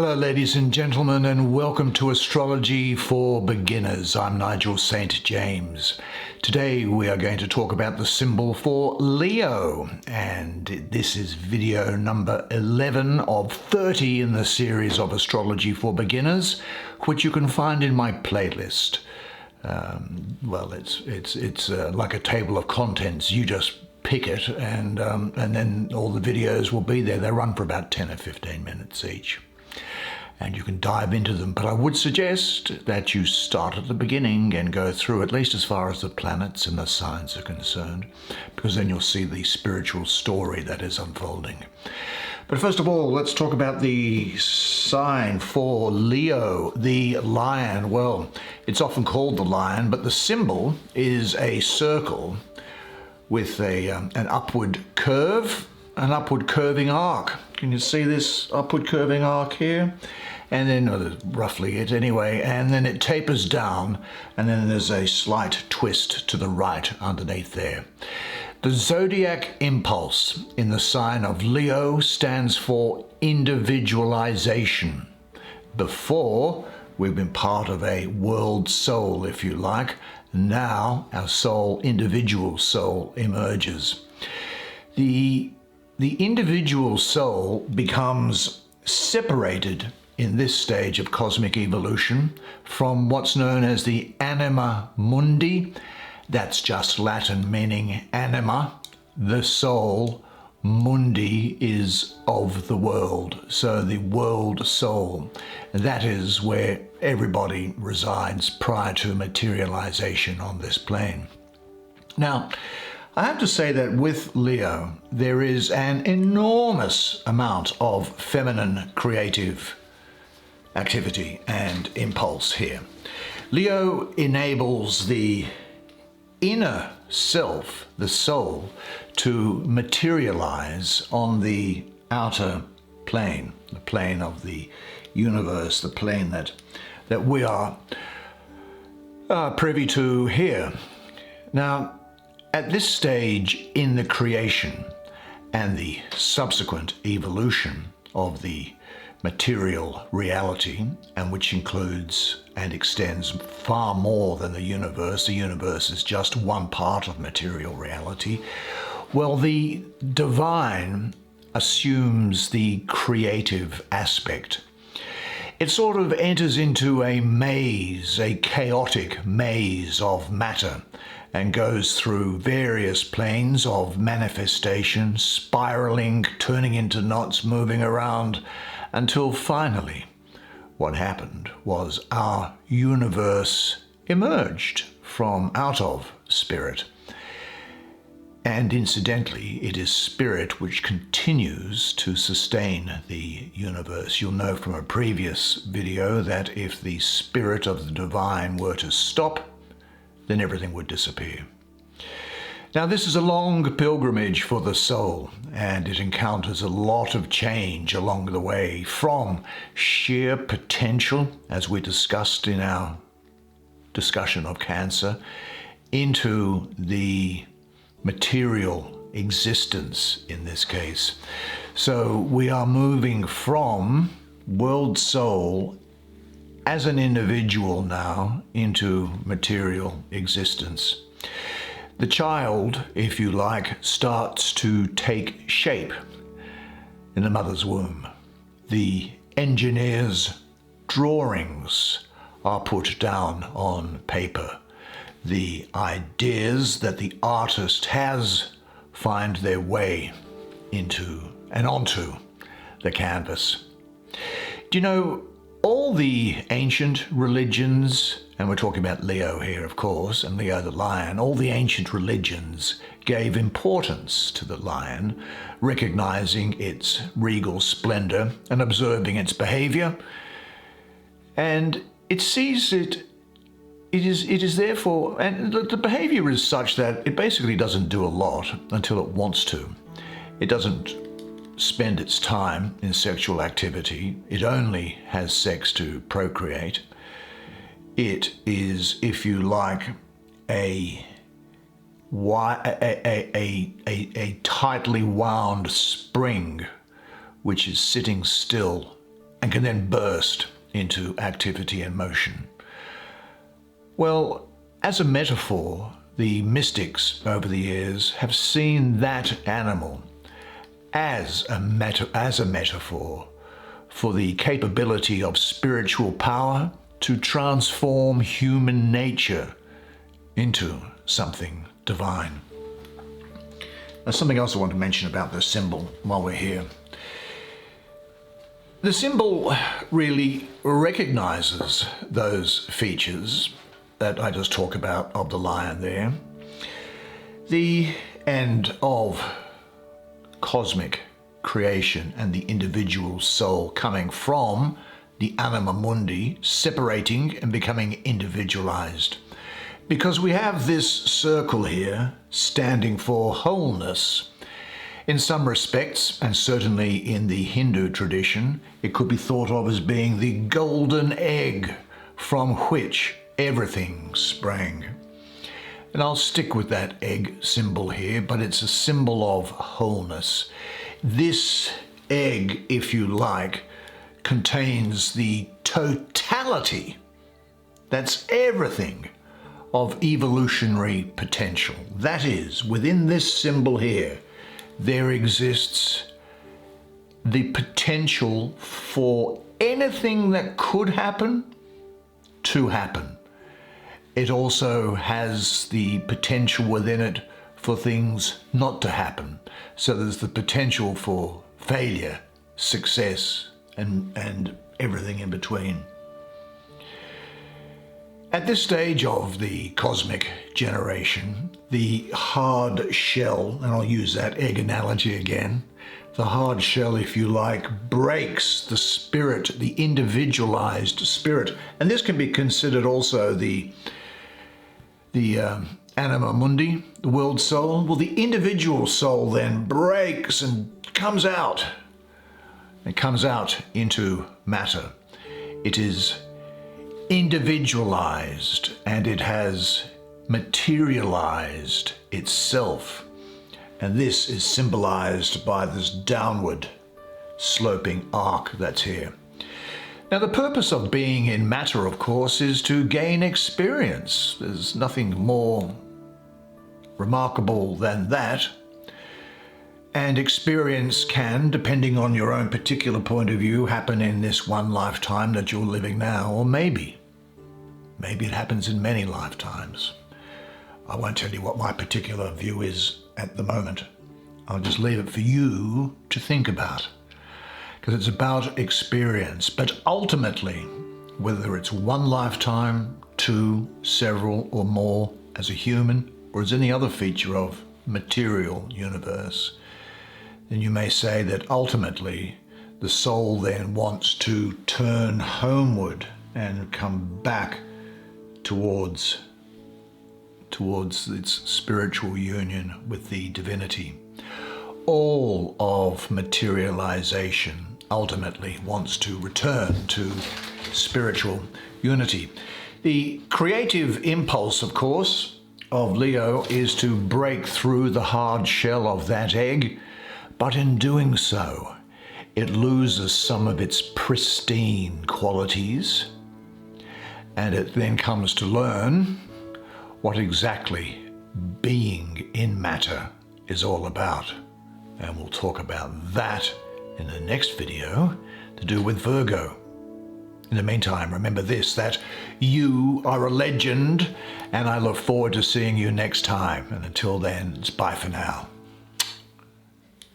Hello ladies and gentlemen, and welcome to Astrology for Beginners. I'm Nigel St. James. Today we are going to talk about the symbol for Leo, and this is video number 11 of 30 in the series of Astrology for Beginners, which you can find in my playlist. It's like a table of contents. You just pick it and then all the videos will be there. They run for about 10 or 15 minutes each, and you can dive into them, but I would suggest that you start at the beginning and go through at least as far as the planets and the signs are concerned, because then you'll see the spiritual story that is unfolding. But first of all, let's talk about the sign for Leo, the lion. Well, it's often called the lion, but the symbol is a circle with an upward curve, an upward curving arc. Can you see this upward curving arc here? And then, roughly it anyway, and then it tapers down, and then there's a slight twist to the right underneath there. The zodiac impulse in the sign of Leo stands for individualization. Before, we've been part of a world soul, if you like. Now, our soul, individual soul, emerges. The individual soul becomes separated in this stage of cosmic evolution from what's known as the anima mundi. That's just Latin meaning anima, the soul. Mundi is of the world, so the world soul. That is where everybody resides prior to materialization on this plane. Now, I have to say that with Leo, there is an enormous amount of feminine creative activity and impulse here. Leo enables the inner self, the soul, to materialize on the outer plane, the plane of the universe, the plane that we are privy to here. Now, at this stage in the creation and the subsequent evolution of the material reality, and which includes and extends far more than the universe is just one part of material reality. Well, the divine assumes the creative aspect. It sort of enters into a maze, a chaotic maze of matter, and goes through various planes of manifestation, spiraling, turning into knots, moving around, until finally what happened was our universe emerged from out of spirit. And incidentally, it is spirit which continues to sustain the universe. You'll know from a previous video that if the spirit of the divine were to stop, then everything would disappear. Now, this is a long pilgrimage for the soul, and it encounters a lot of change along the way, from sheer potential, as we discussed in our discussion of Cancer, into the material existence in this case. So we are moving from world soul as an individual now into material existence. The child, if you like, starts to take shape in the mother's womb. The engineer's drawings are put down on paper. The ideas that the artist has find their way into and onto the canvas. Do you know, all the ancient religions, and we're talking about Leo here, of course, and Leo the lion, all the ancient religions gave importance to the lion, recognizing its regal splendor and observing its behavior. And it sees it is therefore, and the behavior is such that it basically doesn't do a lot until it wants to. It doesn't spend its time in sexual activity. It only has sex to procreate. It is, if you like, a tightly wound spring which is sitting still and can then burst into activity and motion. Well, as a metaphor, the mystics over the years have seen that animal as a metaphor for the capability of spiritual power to transform human nature into something divine. There's something else I want to mention about the symbol while we're here. The symbol really recognizes those features that I just talked about of the lion there. The end of cosmic creation and the individual soul coming from the anima mundi, separating and becoming individualized. Because we have this circle here standing for wholeness. In some respects, and certainly in the Hindu tradition, it could be thought of as being the golden egg from which everything sprang. And I'll stick with that egg symbol here, but it's a symbol of wholeness. This egg, if you like, contains the totality, that's everything, of evolutionary potential. That is, within this symbol here, there exists the potential for anything that could happen to happen. It also has the potential within it for things not to happen. So there's the potential for failure, success, and everything in between. At this stage of the cosmic generation, the hard shell, and I'll use that egg analogy again, the hard shell, if you like, breaks the spirit, the individualized spirit. And this can be considered also the anima mundi, the world soul. Well, the individual soul then breaks and comes out. It comes out into matter. It is individualized and it has materialized itself. And this is symbolized by this downward sloping arc that's here. Now, the purpose of being in matter, of course, is to gain experience. There's nothing more remarkable than that. And experience can, depending on your own particular point of view, happen in this one lifetime that you're living now, or maybe it happens in many lifetimes. I won't tell you what my particular view is at the moment. I'll just leave it for you to think about, because it's about experience. But ultimately, whether it's one lifetime, two, several, or more as a human, or as any other feature of material universe, then you may say that ultimately the soul then wants to turn homeward and come back towards its spiritual union with the divinity. All of materialization ultimately wants to return to spiritual unity. The creative impulse, of course, of Leo is to break through the hard shell of that egg, but in doing so, it loses some of its pristine qualities, and it then comes to learn what exactly being in matter is all about. And we'll talk about that in the next video to do with Virgo. In the meantime, remember this, that you are a legend, and I look forward to seeing you next time. And until then, it's bye for now.